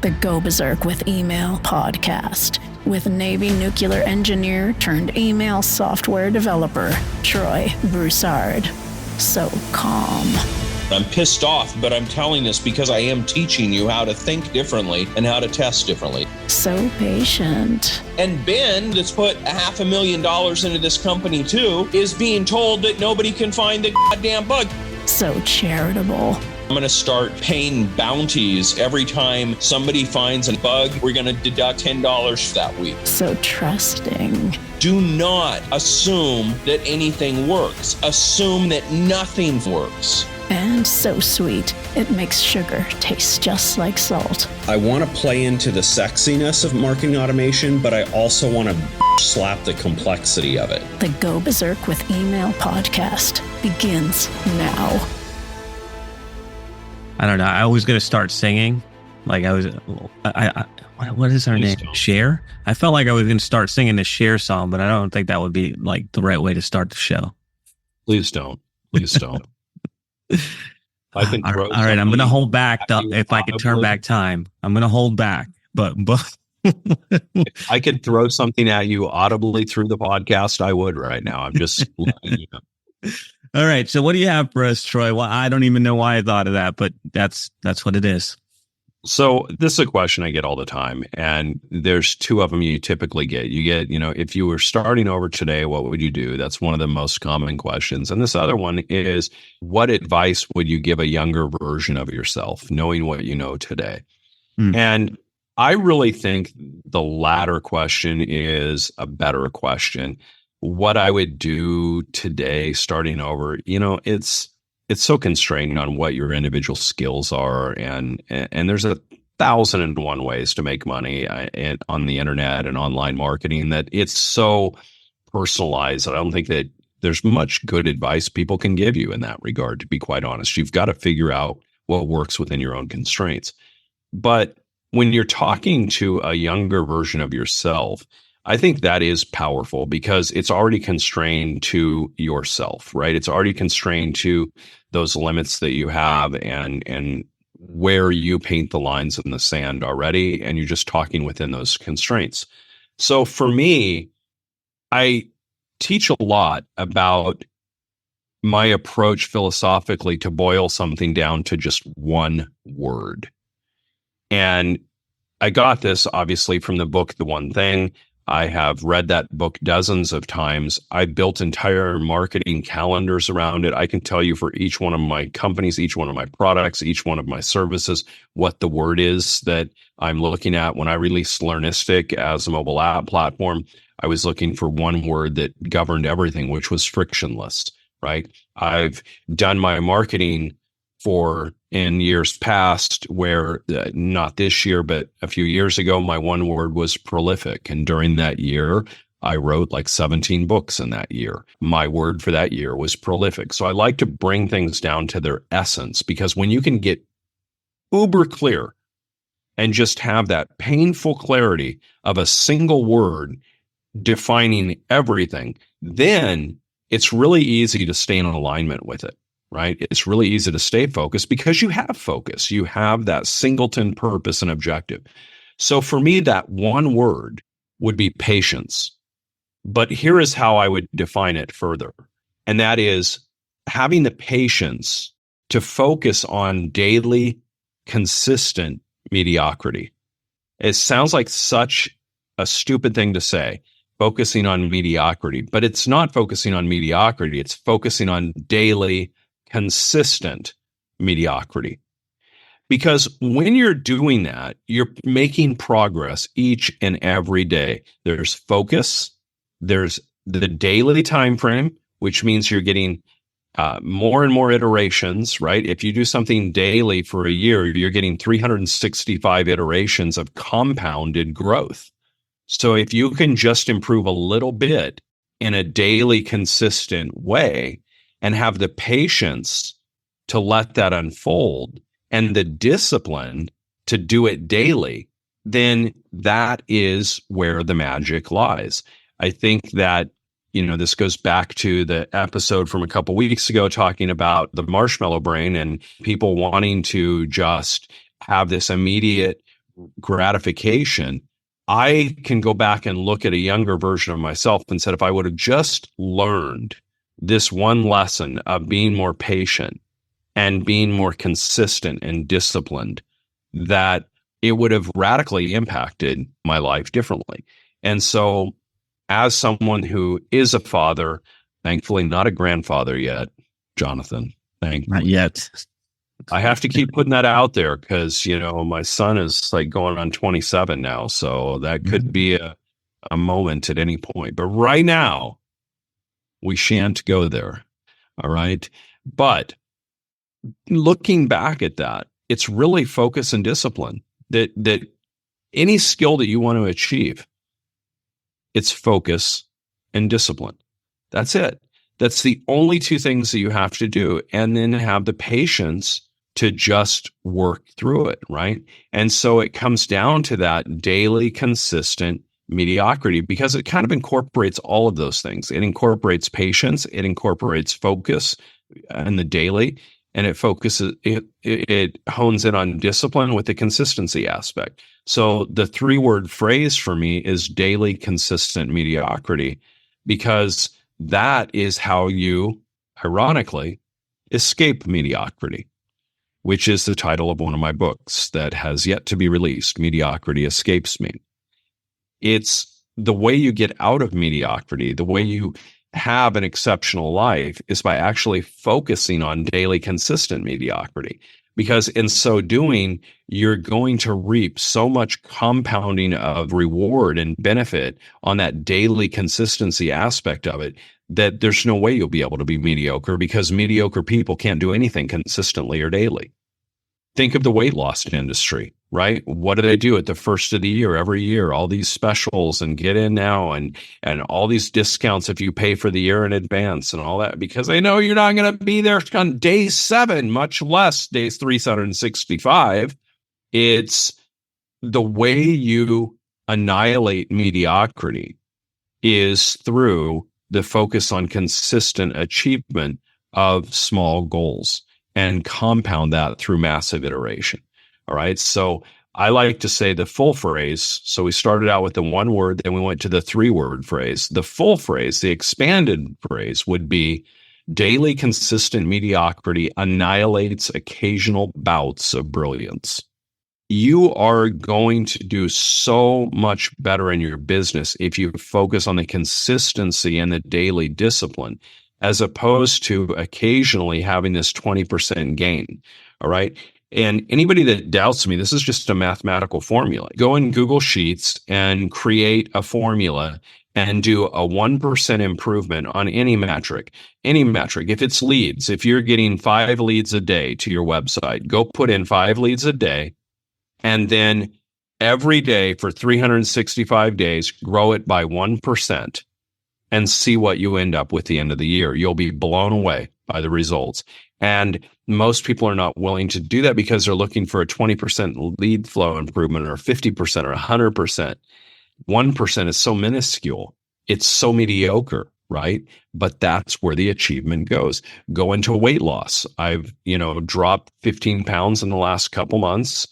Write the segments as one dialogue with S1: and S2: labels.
S1: the Go Berserk with Email podcast with Navy nuclear engineer turned email software developer, Troy Broussard. So calm.
S2: I'm pissed off, but I'm telling this because I am teaching you how to think differently and how to test differently.
S1: So patient.
S2: And Ben, that's put $500,000 into this company too, is being told that nobody can find the goddamn bug.
S1: So charitable.
S2: I'm going to start paying bounties every time somebody finds a bug. We're going to deduct $10 for that week.
S1: So trusting.
S2: Do not assume that anything works. Assume that nothing works.
S1: And so sweet, it makes sugar taste just like salt.
S3: I want to play into the sexiness of marketing automation, but I also want to slap the complexity of it.
S1: The Go Berserk with Email podcast begins now.
S4: I don't know. I was going to start singing. Like what is her name? Cher? I felt like I was going to start singing the Cher song, but I don't think that would be like the right way to start the show.
S5: Please don't. Please don't.
S4: I can all right, I'm going to hold back. If I could turn back time, I'm going to hold back. But
S5: if I could throw something at you audibly through the podcast, I would right now. I'm just letting you know.
S4: All right. So what do you have for us, Troy? Well, I don't even know why I thought of that, but that's what it is.
S5: So this is a question I get all the time, and there's two of them you typically get. You get, if you were starting over today, what would you do? That's one of the most common questions. And this other one is, what advice would you give a younger version of yourself, knowing what you know today? And I really think the latter question is a better question. What I would do today, starting over, it's so constrained on what your individual skills are, and there's 1,001 ways to make money on the internet and online marketing that it's so personalized. I don't think that there's much good advice people can give you in that regard, to be quite honest. You've got to figure out what works within your own constraints. But when you're talking to a younger version of yourself, I think that is powerful because it's already constrained to yourself, right? It's already constrained to those limits that you have and where you paint the lines in the sand already, and you're just talking within those constraints. So for me, I teach a lot about my approach philosophically to boil something down to just one word. And I got this obviously from the book, The One Thing. I have read that book dozens of times. I built entire marketing calendars around it. I can tell you for each one of my companies, each one of my products, each one of my services, what the word is that I'm looking at. When I released Learnistic as a mobile app platform, I was looking for one word that governed everything, which was frictionless, right? I've done my marketing in years past where not this year, but a few years ago, my one word was prolific. And during that year, I wrote like 17 books in that year. My word for that year was prolific. So I like to bring things down to their essence, because when you can get uber clear and just have that painful clarity of a single word defining everything, then it's really easy to stay in alignment with it. Right? It's really easy to stay focused because you have focus. You have that singleton purpose and objective. So for me, that one word would be patience. But here is how I would define it further. And that is having the patience to focus on daily, consistent mediocrity. It sounds like such a stupid thing to say, focusing on mediocrity, but it's not focusing on mediocrity. It's focusing on daily, consistent mediocrity. Because when you're doing that, you're making progress each and every day. There's focus, there's the daily time frame, which means you're getting more and more iterations, right? If you do something daily for a year, you're getting 365 iterations of compounded growth. So if you can just improve a little bit in a daily, consistent way, and have the patience to let that unfold and the discipline to do it daily, then that is where the magic lies. I think that, this goes back to the episode from a couple weeks ago talking about the marshmallow brain and people wanting to just have this immediate gratification, I can go back and look at a younger version of myself and said, if I would have just learned this one lesson of being more patient and being more consistent and disciplined, that it would have radically impacted my life differently. And so as someone who is a father, thankfully not a grandfather yet, Jonathan, thankfully.
S4: Not yet.
S5: I have to keep putting that out there because, my son is like going on 27 now. So that could be a moment at any point. But right now, we shan't go there. All right. But looking back at that, it's really focus and discipline. That any skill that you want to achieve, it's focus and discipline. That's it. That's the only two things that you have to do. And then have the patience to just work through it, right? And so it comes down to that daily, consistent mediocrity because it kind of incorporates all of those things. It incorporates patience, it incorporates focus and the daily, and it focuses, it hones in on discipline with the consistency aspect. So the 3-word phrase for me is daily, consistent mediocrity, because that is how you, ironically, escape mediocrity, which is the title of one of my books that has yet to be released, Mediocrity Escapes Me. It's the way you get out of mediocrity, the way you have an exceptional life is by actually focusing on daily consistent mediocrity. Because in so doing, you're going to reap so much compounding of reward and benefit on that daily consistency aspect of it that there's no way you'll be able to be mediocre, because mediocre people can't do anything consistently or daily. Think of the weight loss industry, right? What do they do at the first of the year, every year? All these specials and get in now and all these discounts if you pay for the year in advance and all that, because they know you're not going to be there on day 7, much less days 365. It's the way you annihilate mediocrity is through the focus on consistent achievement of small goals and compound that through massive iteration. All right. So I like to say the full phrase. So we started out with the 1 word, then we went to the 3-word phrase. The full phrase, the expanded phrase would be daily consistent mediocrity annihilates occasional bouts of brilliance. You are going to do so much better in your business if you focus on the consistency and the daily discipline, as opposed to occasionally having this 20% gain. All right. And anybody that doubts me, this is just a mathematical formula. Go in Google Sheets and create a formula and do a 1% improvement on any metric. Any metric. If it's leads, if you're getting 5 leads a day to your website, go put in 5 leads a day. And then every day for 365 days, grow it by 1%. And see what you end up with the end of the year. You'll be blown away by the results. And most people are not willing to do that because they're looking for a 20% lead flow improvement or 50% or 100%. 1% is so minuscule. It's so mediocre, right? But that's where the achievement goes. Go into weight loss. I've, dropped 15 pounds in the last couple months.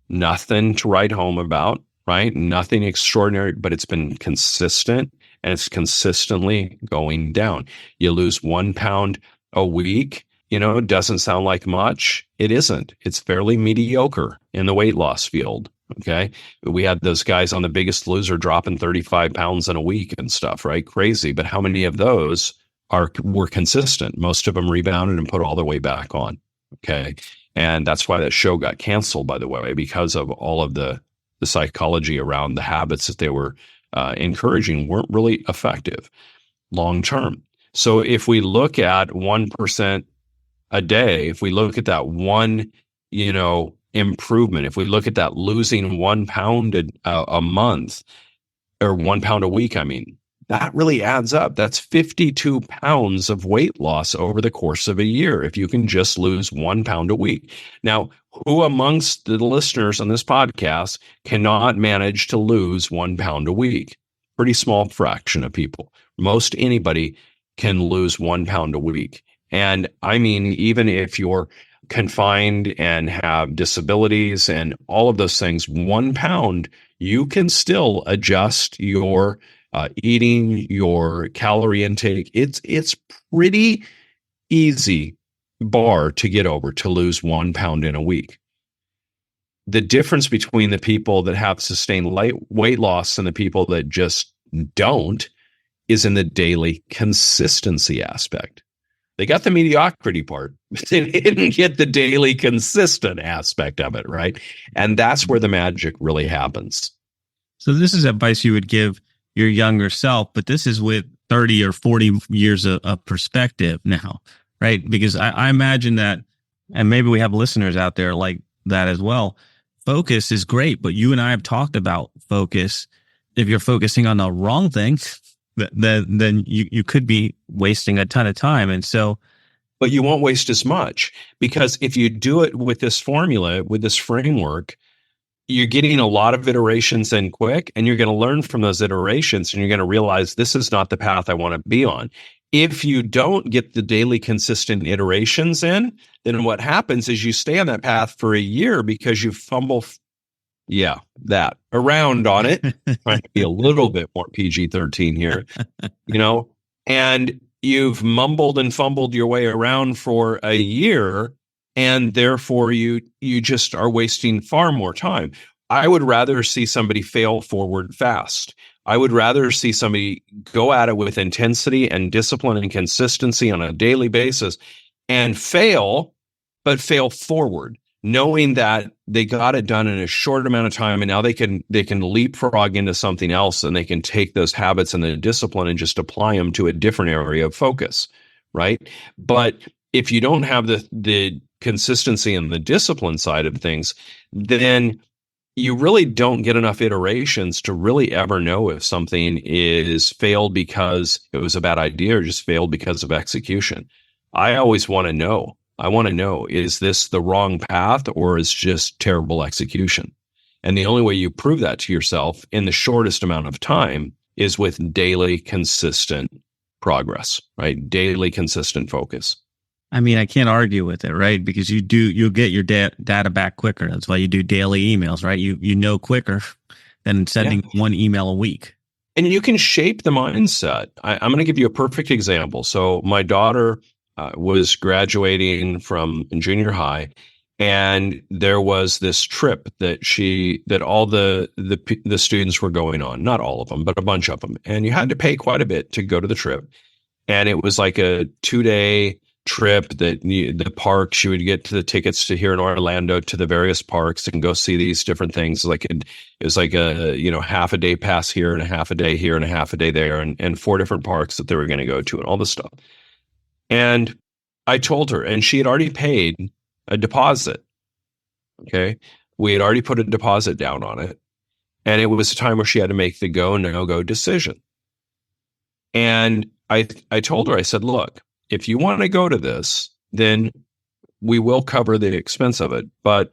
S5: Nothing to write home about, right? Nothing extraordinary, but it's been consistent. And it's consistently going down. You lose 1 pound a week. It doesn't sound like much. It isn't. It's fairly mediocre in the weight loss field. Okay. We had those guys on The Biggest Loser dropping 35 pounds in a week and stuff, right? Crazy. But how many of those were consistent? Most of them rebounded and put all the way back on. Okay. And that's why that show got canceled, by the way, because of all of the psychology around the habits that they were encouraging weren't really effective long term. So if we look at 1% a day, if we look at that one, improvement, if we look at that losing 1 pound a month or 1 pound a week, that really adds up. That's 52 pounds of weight loss over the course of a year if you can just lose 1 pound a week. Now, who amongst the listeners on this podcast cannot manage to lose 1 pound a week? Pretty small fraction of people. Most anybody can lose 1 pound a week. And even if you're confined and have disabilities and all of those things, 1 pound, you can still adjust your eating, your calorie intake. It's pretty easy bar to get over to lose 1 pound in a week. The difference between the people that have sustained weight loss and the people that just don't is in the daily consistency aspect. They got the mediocrity part, but they didn't get the daily consistent aspect of it, right? And that's where the magic really happens.
S4: So this is advice you would give your younger self, but this is with 30 or 40 years of perspective now, right? Because I imagine that, and maybe we have listeners out there like that as well. Focus is great, but you and I have talked about focus. If you're focusing on the wrong thing, then you could be wasting a ton of time. And so,
S5: but you won't waste as much, because if you do it with this formula, with this framework, you're getting a lot of iterations in quick, and you're going to learn from those iterations, and you're going to realize this is not the path I want to be on. If you don't get the daily consistent iterations in, then what happens is you stay on that path for a year because you fumble around on it, trying to be a little bit more PG-13 here, and you've mumbled and fumbled your way around for a year, and therefore you just are wasting far more time. I would rather see somebody fail forward fast. I would rather see somebody go at it with intensity and discipline and consistency on a daily basis and fail, but fail forward, knowing that they got it done in a short amount of time, and now they can leapfrog into something else, and they can take those habits and the discipline and just apply them to a different area of focus, right? But if you don't have the consistency and the discipline side of things, then you really don't get enough iterations to really ever know if something is failed because it was a bad idea or just failed because of execution. I always want to know. I want to know, is this the wrong path or is just terrible execution? And the only way you prove that to yourself in the shortest amount of time is with daily consistent progress, right? Daily consistent focus.
S4: I mean, I can't argue with it, right? Because you'll get your data back quicker. That's why you do daily emails, right? You know quicker than sending one email a week.
S5: And you can shape the mindset. I'm going to give you a perfect example. So my daughter was graduating from junior high, and there was this trip that all the students were going on. Not all of them, but a bunch of them. And you had to pay quite a bit to go to the trip. And it was like a 2-day trip that the parks, you would get to the tickets to here in Orlando to the various parks and go see these different things. It was like a half a day pass here and a half a day here and a half a day there, and 4 different parks that they were going to go to and all this stuff. And I told her, and she had already paid a deposit. Okay, we had already put a deposit down on it, and it was a time where she had to make the go no go decision. And I told her, I said, look, if you want to go to this, then we will cover the expense of it. But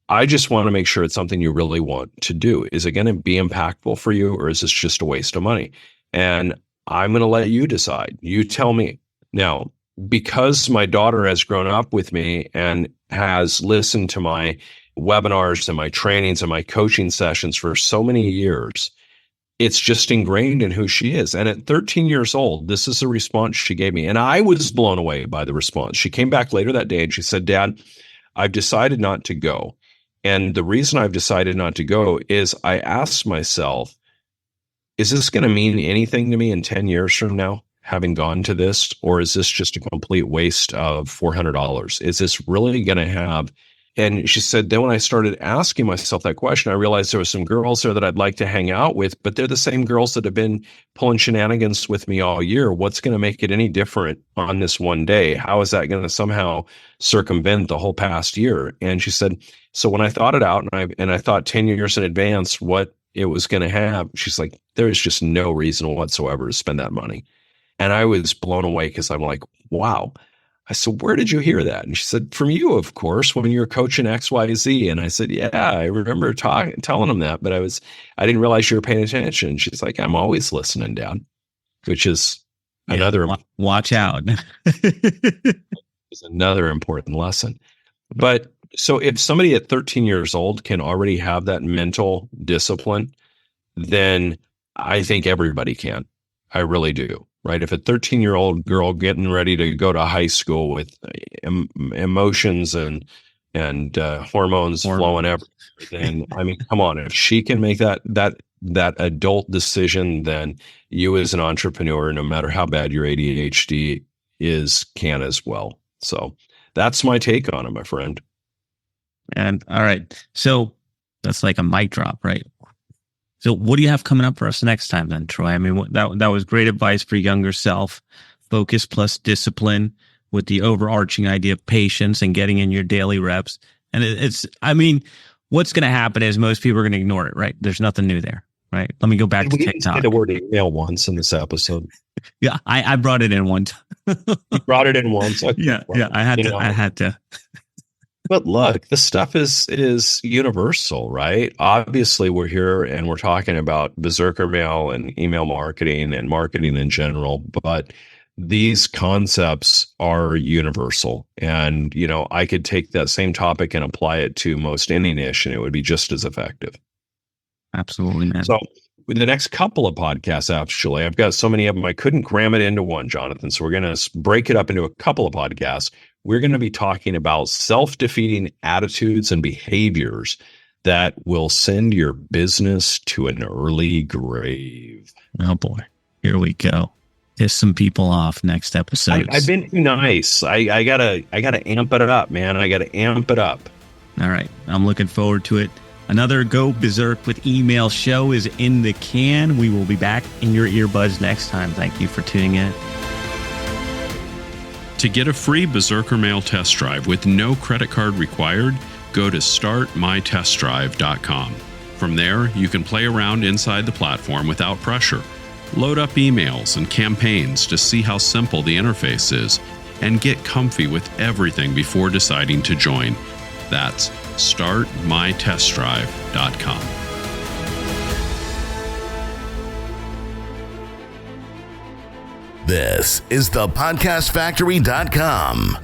S5: I just want to make sure it's something you really want to do. Is it going to be impactful for you, or is this just a waste of money? And I'm going to let you decide. You tell me. Now, because my daughter has grown up with me and has listened to my webinars and my trainings and my coaching sessions for so many years, it's just ingrained in who she is. And at 13 years old, this is the response she gave me. And I was blown away by the response. She came back later that day and she said, Dad, I've decided not to go. And the reason I've decided not to go is I asked myself, is this going to mean anything to me in 10 years from now, having gone to this? Or is this just a complete waste of $400? Is this really going to have... And she said, then when I started asking myself that question, I realized there were some girls there that I'd like to hang out with, but they're the same girls that have been pulling shenanigans with me all year. What's going to make it any different on this one day? How is that going to somehow circumvent the whole past year? And she said, so when I thought it out and I thought 10 years in advance what it was going to have, she's like, there is just no reason whatsoever to spend that money. And I was blown away because I'm like, wow. I said, where did you hear that? And she said, from you, of course, when you were coaching XYZ. And I said, yeah, I remember telling them that, but I didn't realize you were paying attention. She's like, I'm always listening, Dad, which is another.
S4: Watch out.
S5: is another important lesson. But so if somebody at 13 years old can already have that mental discipline, then I think everybody can. I really do. Right. If a 13-year-old girl getting ready to go to high school with emotions and hormones flowing everywhere, then I mean, come on, if she can make that adult decision, then you as an entrepreneur, no matter how bad your ADHD is, can as well. So that's my take on it, my friend.
S4: And all right. So that's like a mic drop, right? So what do you have coming up for us next time then, Troy? I mean, that was great advice for younger self, focus plus discipline with the overarching idea of patience and getting in your daily reps. And I mean, what's going to happen is most people are going to ignore it, right? There's nothing new there, right? Let me go back to TikTok.
S5: Say the word email once in this episode.
S4: Yeah, I brought it in one time.
S5: You brought it in once. Okay.
S4: Yeah, I had to.
S5: But look, this stuff is universal, right? Obviously, we're here and we're talking about berserker mail and email marketing and marketing in general, but these concepts are universal. And, I could take that same topic and apply it to most any niche, and it would be just as effective.
S4: Absolutely, man.
S5: So with the next couple of podcasts, actually, I've got so many of them, I couldn't cram it into one, Jonathan. So we're going to break it up into a couple of podcasts. We're going to be talking about self-defeating attitudes and behaviors that will send your business to an early grave.
S4: Oh boy, here we go. Piss some people off next episode.
S5: I've been too nice. I gotta amp it up, man. I gotta amp it up.
S4: All right, I'm looking forward to it. Another Go Berserk with Email show is in the can. We will be back in your earbuds next time. Thank you for tuning in.
S6: To get a free Berserker Mail test drive with no credit card required, go to startmytestdrive.com. From there, you can play around inside the platform without pressure. Load up emails and campaigns to see how simple the interface is, and get comfy with everything before deciding to join. That's startmytestdrive.com.
S7: This is thepodcastfactory.com.